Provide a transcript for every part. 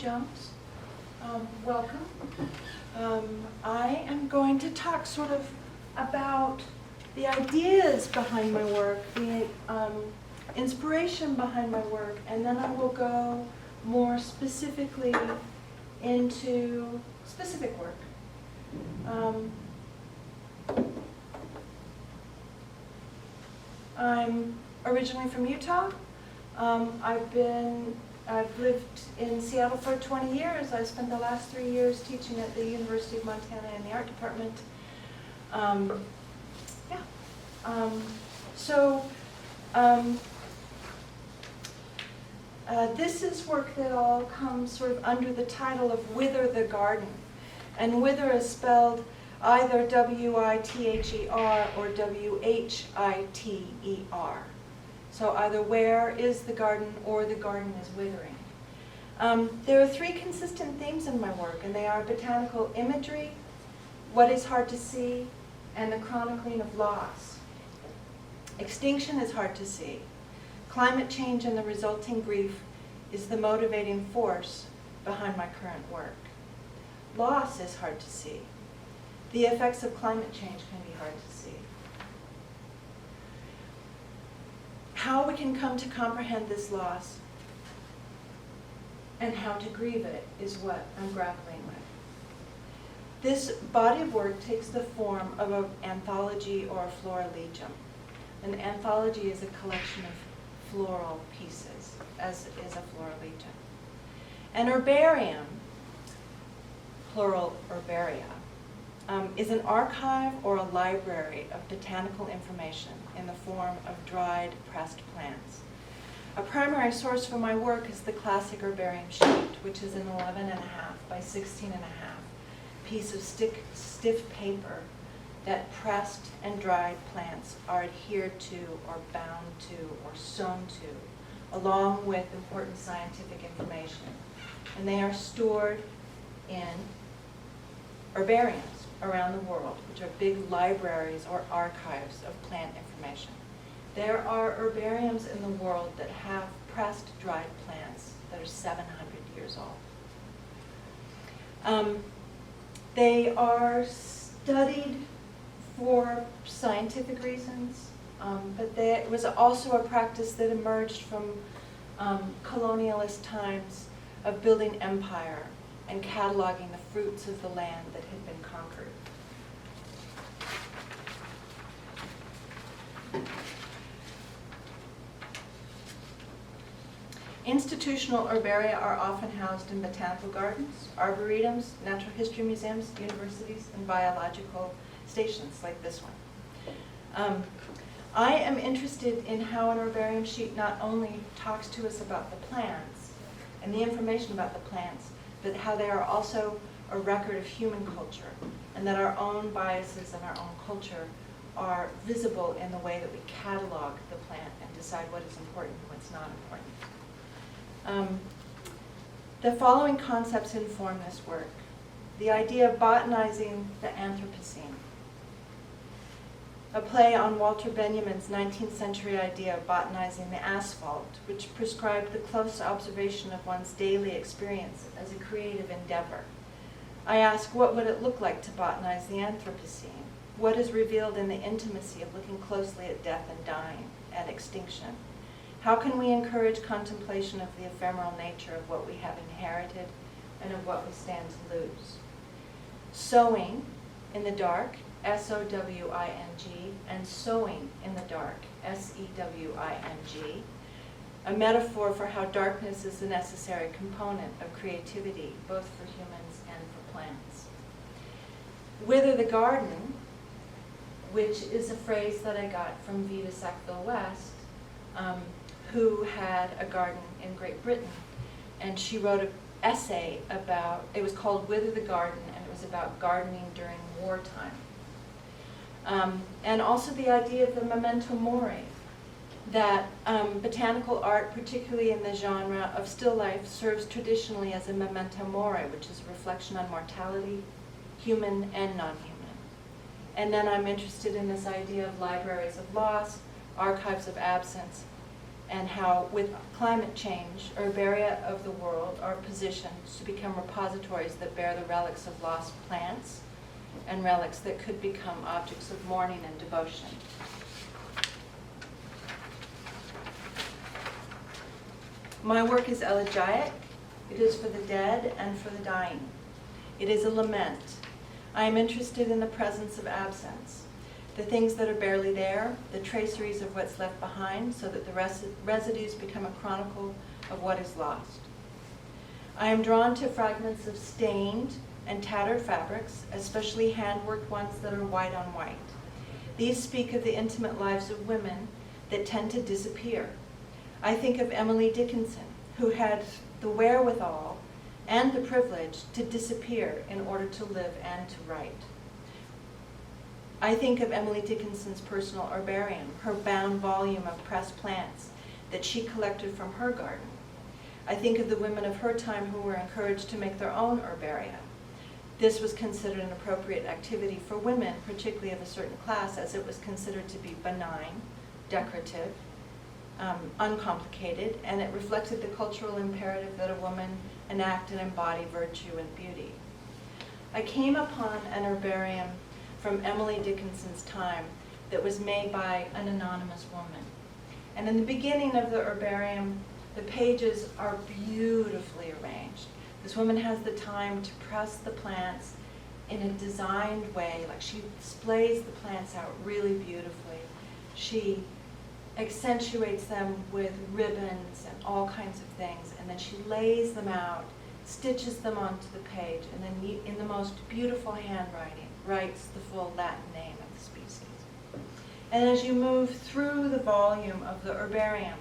Jones. Welcome. I am going to talk sort of about the ideas behind my work, the inspiration behind my work, and then I will go more specifically into specific work. I'm originally from Utah. I've lived in Seattle for 20 years. I spent the last 3 years teaching at the University of Montana in the art department. This is work that all comes sort of under the title of Wither the Garden. And wither is spelled either W-I-T-H-E-R or W-H-I-T-E-R. So either where is the garden or the garden is withering. There are three consistent themes in my work, and they are botanical imagery, what is hard to see, and the chronicling of loss. Extinction is hard to see. Climate change and the resulting grief is the motivating force behind my current work. Loss is hard to see. The effects of climate change can be hard to see. How we can come to comprehend this loss and how to grieve it is what I'm grappling with. This body of work takes the form of an anthology or a florilegium. An anthology is a collection of floral pieces, as is a florilegium. An herbarium, plural herbaria, is an archive or a library of botanical information in the form of dried, pressed plants. A primary source for my work is the classic herbarium sheet, which is an 11.5 by 16.5 piece of stiff paper that pressed and dried plants are adhered to or bound to or sewn to, along with important scientific information. And they are stored in herbariums around the world, which are big libraries or archives of plant information. There are herbariums in the world that have pressed dried plants that are 700 years old. They are studied for scientific reasons, but it was also a practice that emerged from colonialist times of building empire and cataloging the fruits of the land that had been conquered. Institutional herbaria are often housed in botanical gardens, arboretums, natural history museums, universities, and biological stations like this one. I am interested in how an herbarium sheet not only talks to us about the plants and the information about the plants, but how they are also a record of human culture, and that our own biases and our own culture are visible in the way that we catalog the plant and decide what is important and what's not important. The following concepts inform this work. The idea of botanizing the Anthropocene, a play on Walter Benjamin's 19th century idea of botanizing the asphalt, which prescribed the close observation of one's daily experience as a creative endeavor. I ask, what would it look like to botanize the Anthropocene? What is revealed in the intimacy of looking closely at death and dying, at extinction? How can we encourage contemplation of the ephemeral nature of what we have inherited and of what we stand to lose? Sowing in the dark, S-O-W-I-N-G, and sewing in the dark, S-E-W-I-N-G, a metaphor for how darkness is a necessary component of creativity, both for humans and for plants. Wither the garden, which is a phrase that I got from Vida Sackville-West, who had a garden in Great Britain, and she wrote an essay about, it was called Wither the Garden, and it was about gardening during wartime. And also the idea of the memento mori, that botanical art, particularly in the genre of still life, serves traditionally as a memento mori, which is a reflection on mortality, human and non-human. And then I'm interested in this idea of libraries of loss, archives of absence, and how with climate change, herbaria of the world are positioned to become repositories that bear the relics of lost plants and relics that could become objects of mourning and devotion. My work is elegiac. It is for the dead and for the dying. It is a lament. I am interested in the presence of absence, the things that are barely there, the traceries of what's left behind, so that the residues become a chronicle of what is lost. I am drawn to fragments of stained and tattered fabrics, especially hand-worked ones that are white on white. These speak of the intimate lives of women that tend to disappear. I think of Emily Dickinson, who had the wherewithal and the privilege to disappear in order to live and to write. I think of Emily Dickinson's personal herbarium, her bound volume of pressed plants that she collected from her garden. I think of the women of her time who were encouraged to make their own herbaria. This was considered an appropriate activity for women, particularly of a certain class, as it was considered to be benign, decorative, uncomplicated, and it reflected the cultural imperative that a woman enact and embody virtue and beauty. I came upon an herbarium from Emily Dickinson's time that was made by an anonymous woman. And in the beginning of the herbarium, the pages are beautifully arranged. This woman has the time to press the plants in a designed way, like she displays the plants out really beautifully. She accentuates them with ribbons and all kinds of things, and then she lays them out, stitches them onto the page, and then in the most beautiful handwriting writes the full Latin name of the species. And as you move through the volume of the herbarium,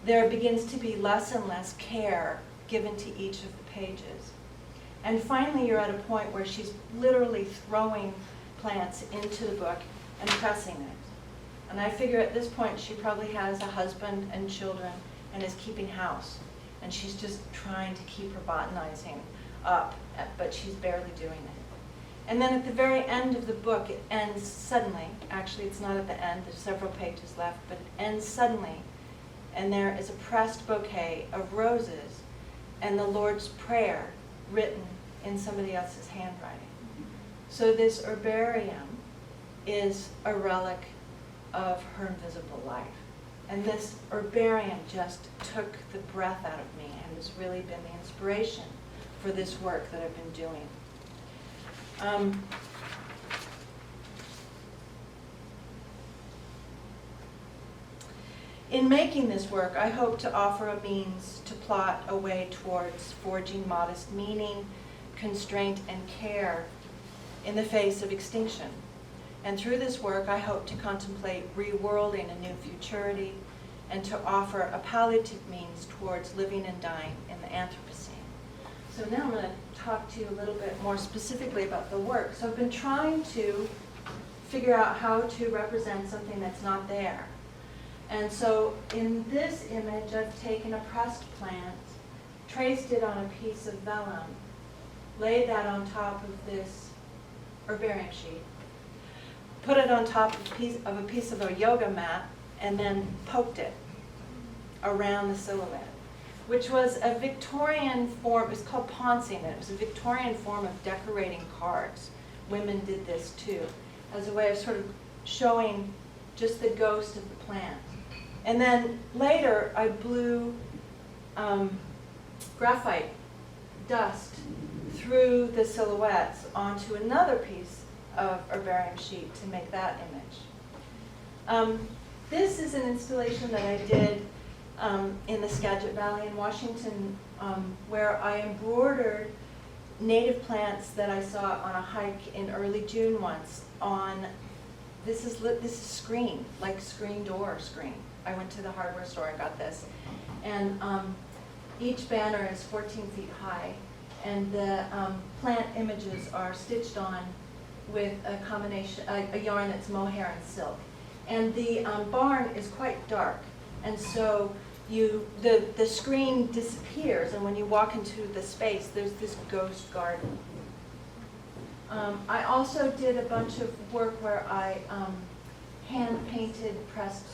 there begins to be less and less care given to each of the pages. And finally you're at a point where she's literally throwing plants into the book and pressing it. And I figure at this point she probably has a husband and children and is keeping house. And she's just trying to keep her botanizing up, but she's barely doing it. And then at the very end of the book, it ends suddenly. Actually, it's not at the end. There's several pages left, but it ends suddenly. And there is a pressed bouquet of roses and the Lord's Prayer written in somebody else's handwriting. So this herbarium is a relic of her invisible life. And this herbarium just took the breath out of me and has really been the inspiration for this work that I've been doing. In making this work, I hope to offer a means to plot a way towards forging modest meaning, constraint, and care in the face of extinction. And through this work, I hope to contemplate reworlding a new futurity and to offer a palliative means towards living and dying in the Anthropocene. So now I'm going to talk to you a little bit more specifically about the work. So I've been trying to figure out how to represent something that's not there. And so in this image, I've taken a pressed plant, traced it on a piece of vellum, laid that on top of this herbarium sheet, put it on top of a piece of a yoga mat, and then poked it around the silhouette, which was a Victorian form. It was called poncing it. It was a Victorian form of decorating cards. Women did this too, as a way of sort of showing just the ghost of the plant. And then later, I blew graphite dust through the silhouettes onto another piece of herbarium sheet to make that image. This is an installation that I did in the Skagit Valley in Washington, where I embroidered native plants that I saw on a hike in early June once on, this is screen, like screen door screen. I went to the hardware store and got this. And each banner is 14 feet high, and the plant images are stitched on with a combination, a yarn that's mohair and silk. And the barn is quite dark, and so the screen disappears, and when you walk into the space, there's this ghost garden. I also did a bunch of work where I hand-painted pressed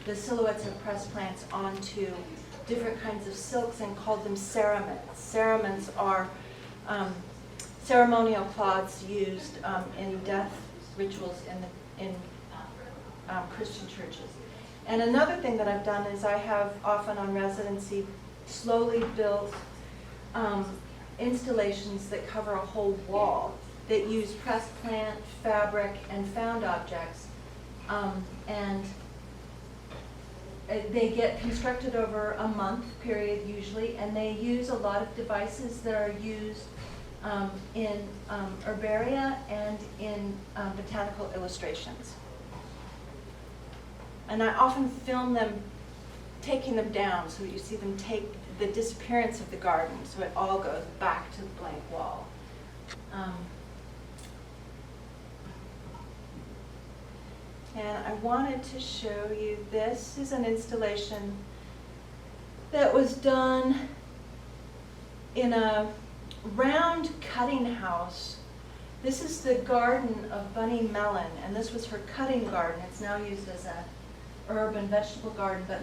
the silhouettes of pressed plants onto different kinds of silks and called them ceraments. Ceraments are ceremonial cloths used in death rituals in Christian churches. And another thing that I've done is I have often on residency slowly built installations that cover a whole wall that use pressed plant, fabric, and found objects. And they get constructed over a month period usually, and they use a lot of devices that are used in herbaria and in botanical illustrations. And I often film them taking them down so that you see them take the disappearance of the garden, so it all goes back to the blank wall. And I wanted to show you, this is an installation that was done in a round cutting house. This is the garden of Bunny Mellon, and this was her cutting garden. It's now used as a herb and vegetable garden, but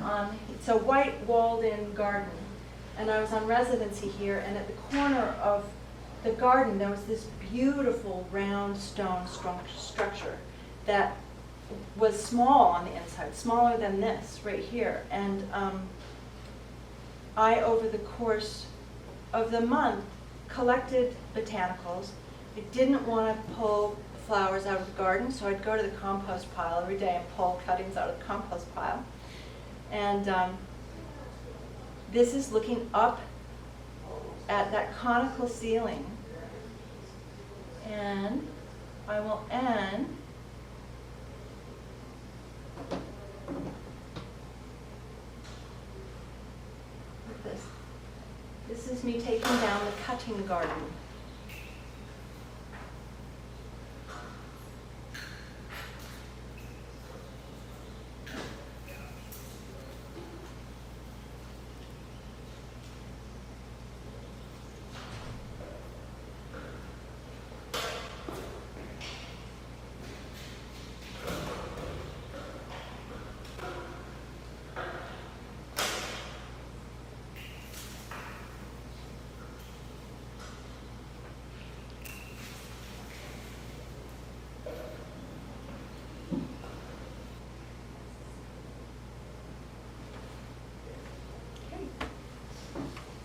it's a white walled-in garden. And I was on residency here, and at the corner of the garden there was this beautiful round stone structure that was small on the inside, smaller than this right here. And I, over the course of the month, collected botanicals. I didn't want to pull flowers out of the garden, so I'd go to the compost pile every day and pull cuttings out of the compost pile. And this is looking up at that conical ceiling. And I will end with this. This is me taking down the cutting garden.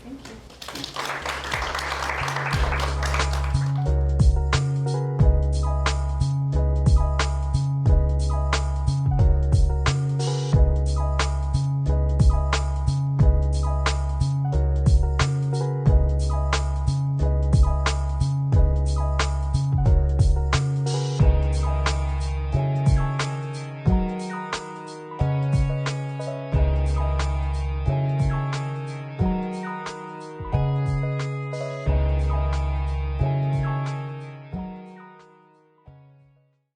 Thank you.